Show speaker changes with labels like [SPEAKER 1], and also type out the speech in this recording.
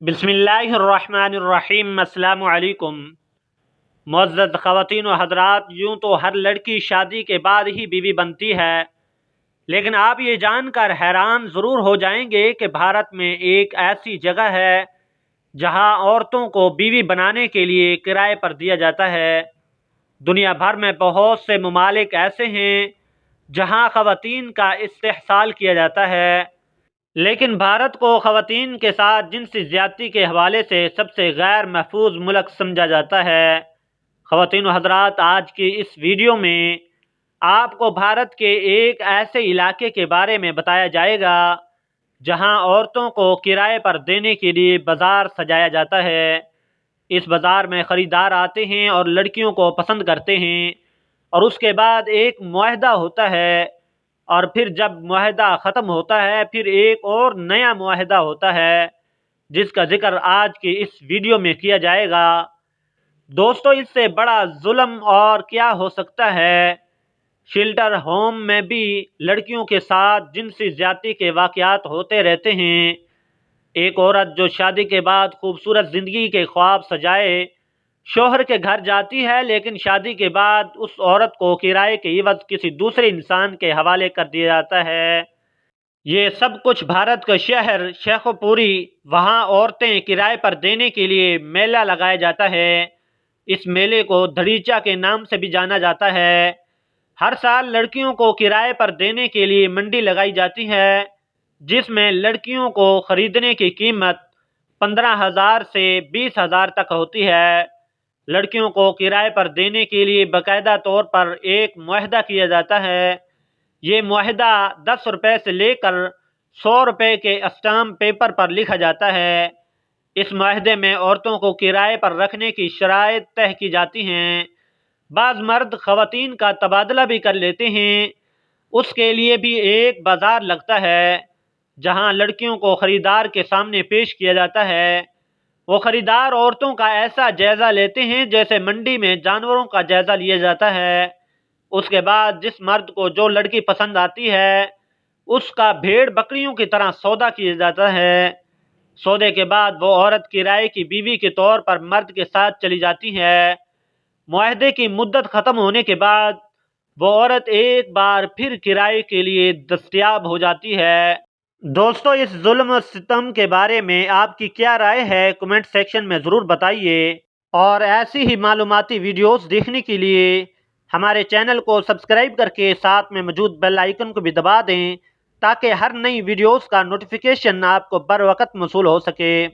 [SPEAKER 1] بسم اللہ الرحمن الرحیم۔ السلام علیکم معزز خواتین و حضرات، یوں تو ہر لڑکی شادی کے بعد ہی بیوی بنتی ہے، لیکن آپ یہ جان کر حیران ضرور ہو جائیں گے کہ بھارت میں ایک ایسی جگہ ہے جہاں عورتوں کو بیوی بنانے کے لیے کرائے پر دیا جاتا ہے۔ دنیا بھر میں بہت سے ممالک ایسے ہیں جہاں خواتین کا استحصال کیا جاتا ہے، لیکن بھارت کو خواتین کے ساتھ جنسی زیادتی کے حوالے سے سب سے غیر محفوظ ملک سمجھا جاتا ہے۔ خواتین و حضرات، آج کی اس ویڈیو میں آپ کو بھارت کے ایک ایسے علاقے کے بارے میں بتایا جائے گا جہاں عورتوں کو کرائے پر دینے کے لیے بازار سجایا جاتا ہے۔ اس بازار میں خریدار آتے ہیں اور لڑکیوں کو پسند کرتے ہیں، اور اس کے بعد ایک معاہدہ ہوتا ہے، اور پھر جب معاہدہ ختم ہوتا ہے پھر ایک اور نیا معاہدہ ہوتا ہے جس کا ذکر آج کی اس ویڈیو میں کیا جائے گا۔ دوستو، اس سے بڑا ظلم اور کیا ہو سکتا ہے؟ شیلٹر ہوم میں بھی لڑکیوں کے ساتھ جنسی زیادتی کے واقعات ہوتے رہتے ہیں۔ ایک عورت جو شادی کے بعد خوبصورت زندگی کے خواب سجائے شوہر کے گھر جاتی ہے، لیکن شادی کے بعد اس عورت کو کرائے کے عوض کسی دوسرے انسان کے حوالے کر دیا جاتا ہے۔ یہ سب کچھ بھارت کے شہر شیخو پوری، وہاں عورتیں کرائے پر دینے کے لیے میلہ لگایا جاتا ہے۔ اس میلے کو دھڑیچا کے نام سے بھی جانا جاتا ہے۔ ہر سال لڑکیوں کو کرائے پر دینے کے لیے منڈی لگائی جاتی ہے، جس میں لڑکیوں کو خریدنے کی قیمت 15,000 سے 20,000 تک ہوتی ہے۔ لڑکیوں کو کرائے پر دینے کے لیے باقاعدہ طور پر ایک معاہدہ کیا جاتا ہے۔ یہ معاہدہ 10 روپے سے لے کر 100 روپے کے اسٹامپ پیپر پر لکھا جاتا ہے۔ اس معاہدے میں عورتوں کو کرائے پر رکھنے کی شرائط طے کی جاتی ہیں۔ بعض مرد خواتین کا تبادلہ بھی کر لیتے ہیں۔ اس کے لیے بھی ایک بازار لگتا ہے جہاں لڑکیوں کو خریدار کے سامنے پیش کیا جاتا ہے۔ وہ خریدار عورتوں کا ایسا جائزہ لیتے ہیں جیسے منڈی میں جانوروں کا جائزہ لیا جاتا ہے۔ اس کے بعد جس مرد کو جو لڑکی پسند آتی ہے اس کا بھیڑ بکریوں کی طرح سودا کیا جاتا ہے۔ سودے کے بعد وہ عورت کرائے کی بیوی کے طور پر مرد کے ساتھ چلی جاتی ہے۔ معاہدے کی مدت ختم ہونے کے بعد وہ عورت ایک بار پھر کرائے کے لیے دستیاب ہو جاتی ہے۔ دوستو، اس ظلم و ستم کے بارے میں آپ کی کیا رائے ہے؟ کمنٹ سیکشن میں ضرور بتائیے، اور ایسی ہی معلوماتی ویڈیوز دیکھنے کے لیے ہمارے چینل کو سبسکرائب کر کے ساتھ میں موجود بیل آئیکن کو بھی دبا دیں تاکہ ہر نئی ویڈیوز کا نوٹیفیکیشن آپ کو بر وقت موصول ہو سکے۔